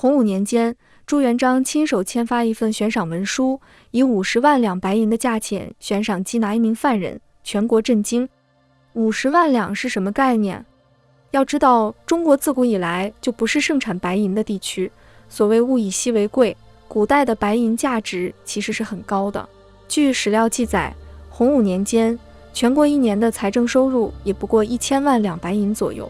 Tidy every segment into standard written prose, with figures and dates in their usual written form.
洪武年间，朱元璋亲手签发一份悬赏文书，以50万两白银的价钱悬赏缉拿一名犯人，全国震惊。50万两是什么概念？要知道，中国自古以来就不是盛产白银的地区。所谓物以稀为贵，古代的白银价值其实是很高的。据史料记载，洪武年间，全国一年的财政收入也不过1000万两白银左右。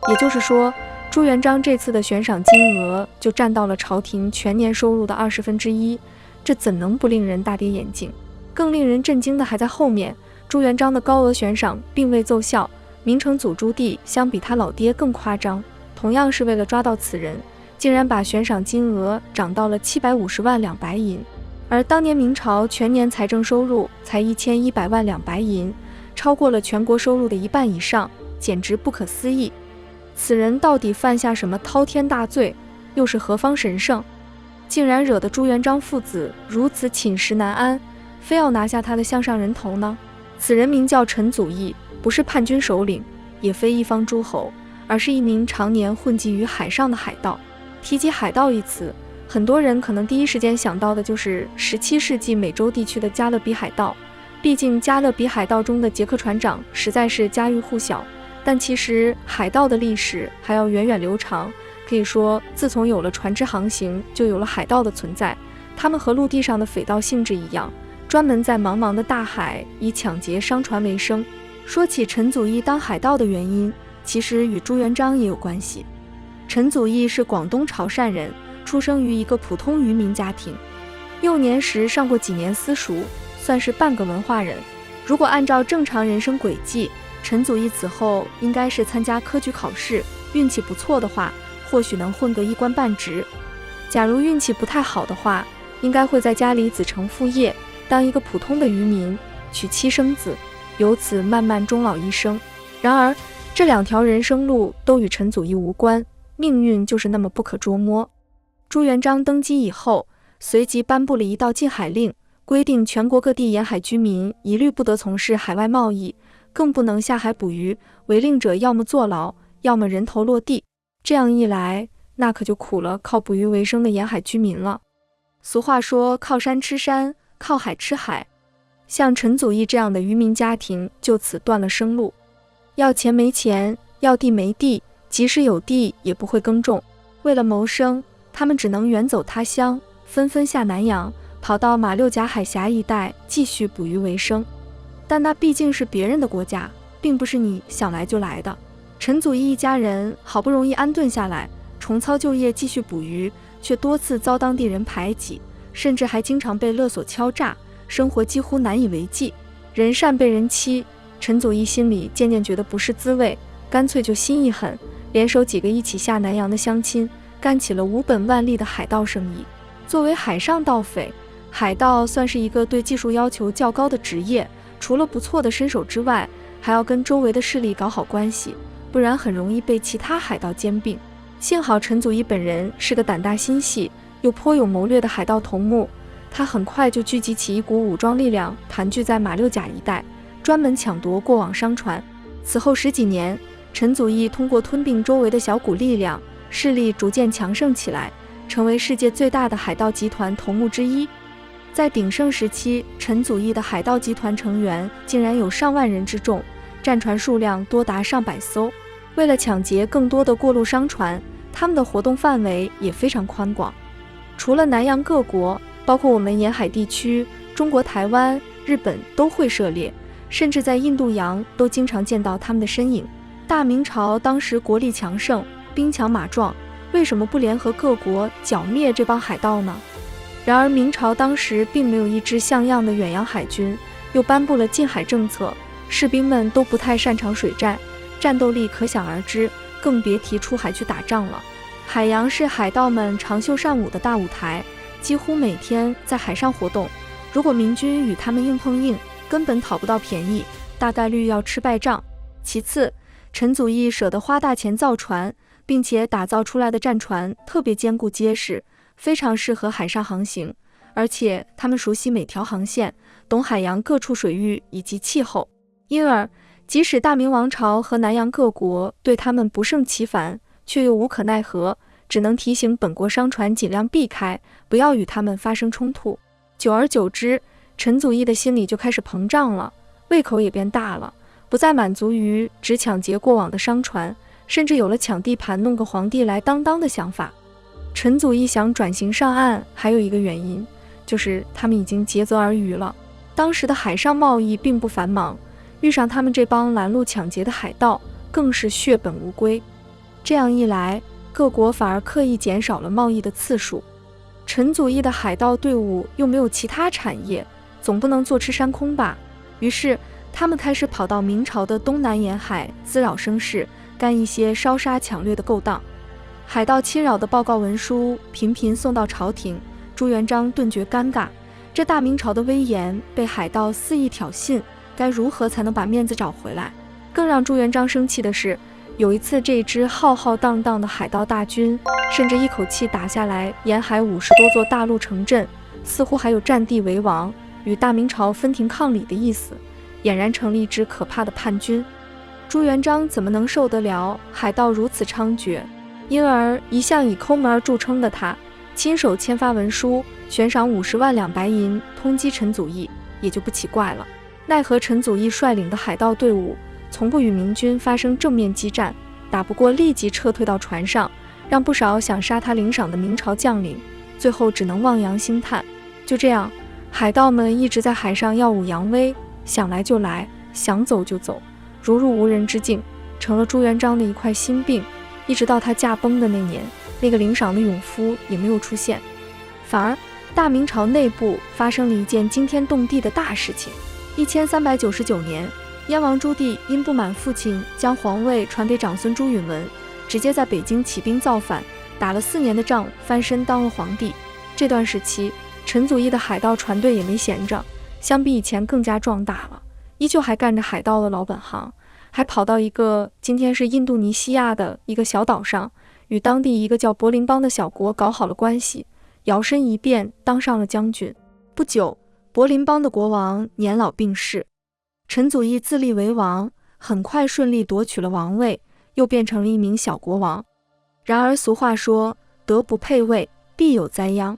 也就是说，朱元璋这次的悬赏金额就占到了朝廷全年收入的1/20，这怎能不令人大跌眼镜？更令人震惊的还在后面，朱元璋的高额悬赏并未奏效，明成祖朱棣相比他老爹更夸张，同样是为了抓到此人，竟然把悬赏金额涨到了750万两白银，而当年明朝全年财政收入才1100万两白银，超过了全国收入的1半以上，简直不可思议。此人到底犯下什么滔天大罪，又是何方神圣，竟然惹得朱元璋父子如此寝食难安，非要拿下他的项上人头呢？此人名叫陈祖义，不是叛军首领，也非一方诸侯，而是一名常年混迹于海上的海盗。提及海盗一词，很多人可能第一时间想到的就是17世纪美洲地区的加勒比海盗，毕竟加勒比海盗中的杰克船长实在是家喻户晓。但其实海盗的历史还要源远流长，可以说自从有了船只航行，就有了海盗的存在。他们和陆地上的匪盗性质一样，专门在茫茫的大海以抢劫商船为生。说起陈祖义当海盗的原因，其实与朱元璋也有关系。陈祖义是广东潮汕人，出生于一个普通渔民家庭，幼年时上过几年私塾，算是半个文化人。如果按照正常人生轨迹，陈祖义此后应该是参加科举考试，运气不错的话，或许能混个一官半职。假如运气不太好的话，应该会在家里子承父业，当一个普通的渔民，娶妻生子，由此慢慢终老一生。然而，这两条人生路都与陈祖义无关，命运就是那么不可捉摸。朱元璋登基以后，随即颁布了一道禁海令，规定全国各地沿海居民一律不得从事海外贸易，更不能下海捕鱼，违令者要么坐牢，要么人头落地。这样一来，那可就苦了靠捕鱼为生的沿海居民了。俗话说，靠山吃山，靠海吃海。像陈祖义这样的渔民家庭就此断了生路。要钱没钱，要地没地，即使有地也不会耕种。为了谋生，他们只能远走他乡，纷纷下南洋，跑到马六甲海峡一带继续捕鱼为生。但那毕竟是别人的国家，并不是你想来就来的。陈祖义一家人好不容易安顿下来，重操旧业继续捕鱼，却多次遭当地人排挤，甚至还经常被勒索敲诈，生活几乎难以为继。人善被人欺，陈祖义心里渐渐觉得不是滋味，干脆就心一狠，联手几个一起下南洋的乡亲，干起了无本万利的海盗生意。作为海上盗匪，海盗算是一个对技术要求较高的职业，除了不错的身手之外，还要跟周围的势力搞好关系，不然很容易被其他海盗兼并。幸好陈祖义本人是个胆大心细又颇有谋略的海盗头目，他很快就聚集起一股武装力量，盘踞在马六甲一带，专门抢夺过往商船。此后10几年，陈祖义通过吞并周围的小股力量，势力逐渐强盛起来，成为世界最大的海盗集团头目之一。在鼎盛时期，陈祖义的海盗集团成员竟然有上万人之众，战船数量多达上百艘。为了抢劫更多的过路商船，他们的活动范围也非常宽广。除了南洋各国，包括我们沿海地区，中国台湾、日本都会涉猎，甚至在印度洋都经常见到他们的身影。大明朝当时国力强盛，兵强马壮，为什么不联合各国剿灭这帮海盗呢？然而明朝当时并没有一支像样的远洋海军，又颁布了禁海政策，士兵们都不太擅长水战，战斗力可想而知，更别提出海去打仗了。海洋是海盗们长袖善舞的大舞台，几乎每天在海上活动。如果明军与他们硬碰硬，根本讨不到便宜，大概率要吃败仗。其次，陈祖义舍得花大钱造船，并且打造出来的战船特别坚固结实，非常适合海上航行，而且他们熟悉每条航线，懂海洋各处水域以及气候，因而即使大明王朝和南洋各国对他们不胜其烦，却又无可奈何，只能提醒本国商船尽量避开，不要与他们发生冲突。久而久之，陈祖义的心里就开始膨胀了，胃口也变大了，不再满足于只抢劫过往的商船，甚至有了抢地盘弄个皇帝来当当的想法。陈祖义想转型上岸，还有一个原因，就是他们已经竭泽而渔了。当时的海上贸易并不繁忙，遇上他们这帮拦路抢劫的海盗，更是血本无归。这样一来，各国反而刻意减少了贸易的次数。陈祖义的海盗队伍又没有其他产业，总不能坐吃山空吧？于是他们开始跑到明朝的东南沿海滋扰声势，干一些烧杀抢掠的勾当。海盗侵扰的报告文书频频送到朝廷，朱元璋顿觉尴尬，这大明朝的威严被海盗肆意挑衅，该如何才能把面子找回来？更让朱元璋生气的是，有一次这支浩浩荡荡的海盗大军，甚至一口气打下来沿海50多座大陆城镇，似乎还有占地为王，与大明朝分庭抗礼的意思，俨然成了一支可怕的叛军。朱元璋怎么能受得了海盗如此猖獗？因而一向以抠门而著称的他，亲手签发文书，悬赏50万两白银通缉陈祖义，也就不奇怪了。奈何陈祖义率领的海盗队伍从不与明军发生正面激战，打不过立即撤退到船上，让不少想杀他领赏的明朝将领最后只能望洋兴叹。就这样，海盗们一直在海上耀武扬威，想来就来，想走就走，如入无人之境，成了朱元璋的一块心病。一直到他驾崩的那年，那个领赏的勇夫也没有出现。反而大明朝内部发生了一件惊天动地的大事情。1399年，燕王朱棣因不满父亲将皇位传给长孙朱允炆，直接在北京起兵造反，打了4年的仗，翻身当了皇帝。这段时期，陈祖义的海盗船队也没闲着，相比以前更加壮大了，依旧还干着海盗的老本行，还跑到一个今天是印度尼西亚的一个小岛上，与当地一个叫柏林邦的小国搞好了关系，摇身一变当上了将军。不久，柏林邦的国王年老病逝，陈祖义自立为王，很快顺利夺取了王位，又变成了一名小国王。然而俗话说，德不配位，必有灾殃。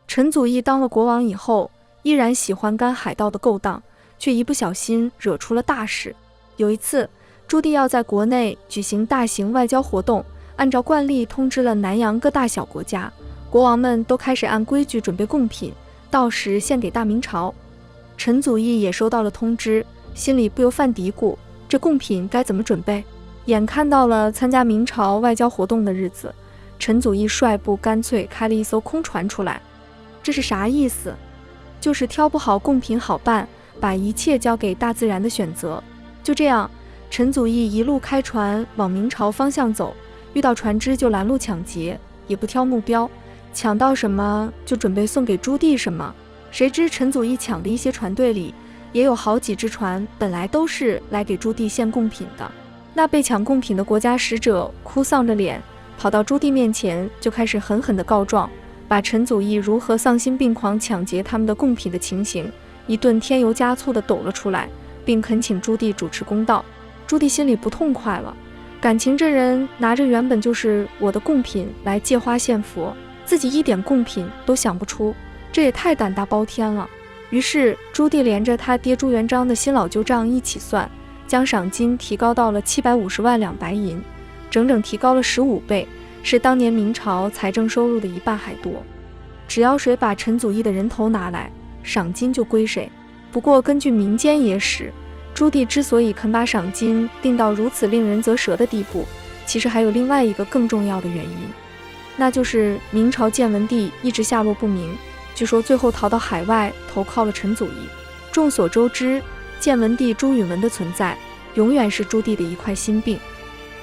陈祖义当了国王以后，依然喜欢干海盗的勾当，却一不小心惹出了大事。有一次，朱棣要在国内举行大型外交活动，按照惯例通知了南洋各大小国家，国王们都开始按规矩准备贡品，到时献给大明朝。陈祖义也收到了通知，心里不由犯嘀咕，这贡品该怎么准备？眼看到了参加明朝外交活动的日子，陈祖义率部干脆开了一艘空船出来。这是啥意思？就是挑不好贡品好办，把一切交给大自然的选择。就这样，陈祖义一路开船往明朝方向走，遇到船只就拦路抢劫，也不挑目标，抢到什么就准备送给朱棣什么。谁知陈祖义抢的一些船队里，也有好几只船本来都是来给朱棣献贡品的。那被抢贡品的国家使者哭丧着脸跑到朱棣面前，就开始狠狠地告状，把陈祖义如何丧心病狂抢劫他们的贡品的情形一顿添油加醋地抖了出来，并恳请朱棣主持公道。朱棣心里不痛快了，感情这人拿着原本就是我的贡品来借花献佛，自己一点贡品都想不出，这也太胆大包天了。于是朱棣连着他爹朱元璋的新老旧账一起算，将赏金提高到了750万两白银，整整提高了15倍，是当年明朝财政收入的1半还多。只要谁把陈祖义的人头拿来，赏金就归谁。不过根据民间野史，朱棣之所以肯把赏金定到如此令人啧舌的地步，其实还有另外一个更重要的原因，那就是明朝建文帝一直下落不明，据说最后逃到海外投靠了陈祖义。众所周知，建文帝朱允炆的存在永远是朱棣的一块心病，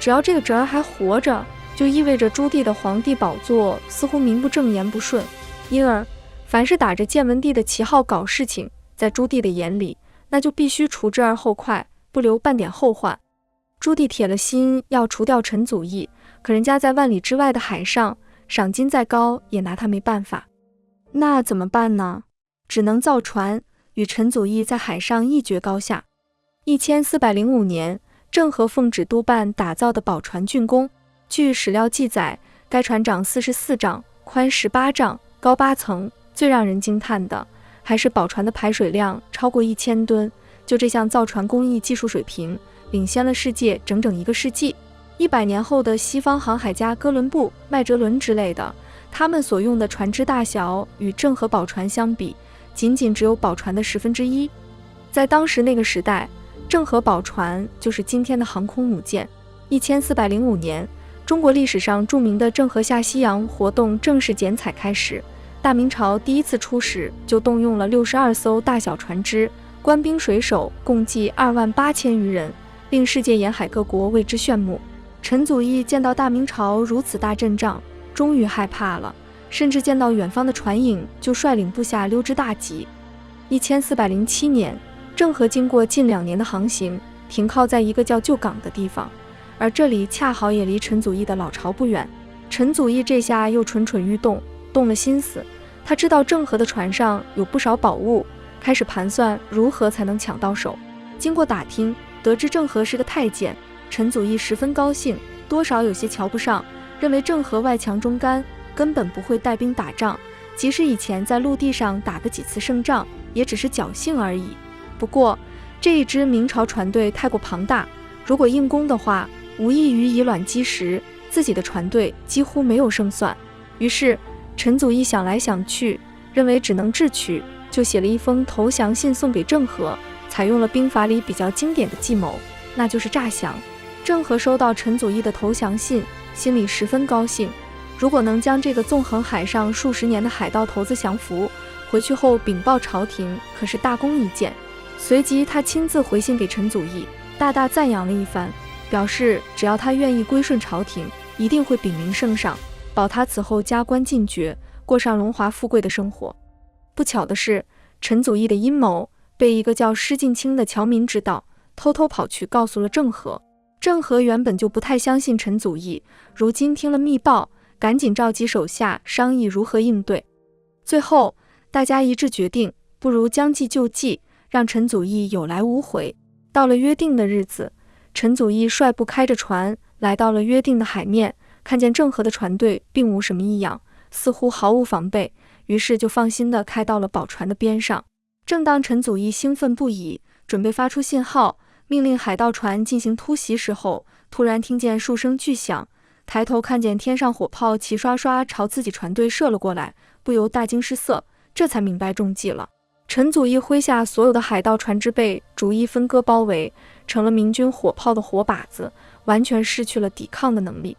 只要这个侄儿还活着，就意味着朱棣的皇帝宝座似乎名不正言不顺，因而凡是打着建文帝的旗号搞事情，在朱棣的眼里那就必须除之而后快，不留半点后患。朱棣铁了心要除掉陈祖义，可人家在万里之外的海上，赏金再高也拿他没办法。那怎么办呢？只能造船，与陈祖义在海上一决高下。1405年，郑和奉旨督办打造的宝船竣工。据史料记载，该船长44丈，宽18丈，高8层。最让人惊叹的还是宝船的排水量超过1000吨，就这项造船工艺技术水平，领先了世界整整1个世纪。100年后的西方航海家哥伦布、麦哲伦之类的，他们所用的船只大小与郑和宝船相比，仅只有宝船的1/10。在当时那个时代，郑和宝船就是今天的航空母舰。1405年，中国历史上著名的郑和下西洋活动正式剪彩开始。大明朝第一次出使就动用了62艘大小船只，官兵水手共计28000余人，令世界沿海各国为之炫目。陈祖义见到大明朝如此大阵仗，终于害怕了，甚至见到远方的船影就率领部下溜之大吉。1407年，郑和经过近2年的航行，停靠在一个叫旧港的地方，而这里恰好也离陈祖义的老巢不远。陈祖义这下又蠢蠢欲动，动了心思。他知道郑和的船上有不少宝物，开始盘算如何才能抢到手。经过打听，得知郑和是个太监，陈祖义十分高兴，多少有些瞧不上，认为郑和外强中干，根本不会带兵打仗，即使以前在陆地上打个几次胜仗，也只是侥幸而已。不过这一支明朝船队太过庞大，如果硬攻的话，无异于以卵击石，自己的船队几乎没有胜算。于是陈祖义想来想去，认为只能智取，就写了一封投降信送给郑和，采用了兵法里比较经典的计谋，那就是诈降。郑和收到陈祖义的投降信，心里十分高兴，如果能将这个纵横海上数十年的海盗头子降服，回去后禀报朝廷，可是大功一件。随即他亲自回信给陈祖义，大大赞扬了一番，表示只要他愿意归顺朝廷，一定会禀明圣上，保他此后加官进爵，过上荣华富贵的生活。不巧的是，陈祖义的阴谋被一个叫施晋清的侨民知道，偷偷跑去告诉了郑和。郑和原本就不太相信陈祖义，如今听了密报，赶紧召集手下商议如何应对。最后大家一致决定，不如将计就计，让陈祖义有来无回。到了约定的日子，陈祖义率部开着船来到了约定的海面，看见郑和的船队并无什么异样，似乎毫无防备，于是就放心地开到了宝船的边上。正当陈祖义兴奋不已，准备发出信号，命令海盗船进行突袭时候，突然听见数声巨响，抬头看见天上火炮齐刷刷朝自己船队射了过来，不由大惊失色，这才明白中计了。陈祖义麾下所有的海盗船只被逐一分割包围，成了明军火炮的活靶子，完全失去了抵抗的能力。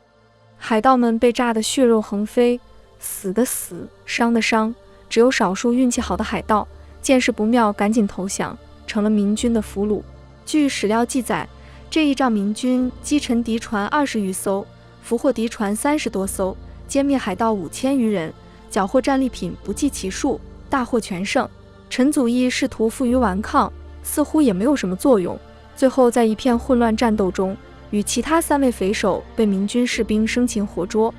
海盗们被炸得血肉横飞，死的死，伤的伤，只有少数运气好的海盗见势不妙，赶紧投降，成了明军的俘虏。据史料记载，这一仗明军击沉敌船20余艘，俘获敌船30多艘，歼灭海盗5000余人，缴获战利品不计其数，大获全胜。陈祖义试图负隅顽抗，似乎也没有什么作用，最后在一片混乱战斗中，与其他3位匪首被明军士兵生擒活捉。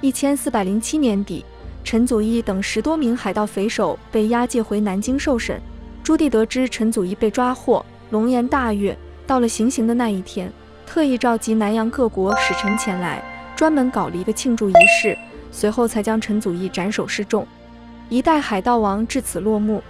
1407年底，陈祖义等10多名海盗匪首被押解回南京受审。朱棣得知陈祖义被抓获，龙颜大悦，到了行刑的那一天，特意召集南洋各国使臣前来，专门搞了一个庆祝仪式，随后才将陈祖义斩首示众。一代海盗王至此落幕。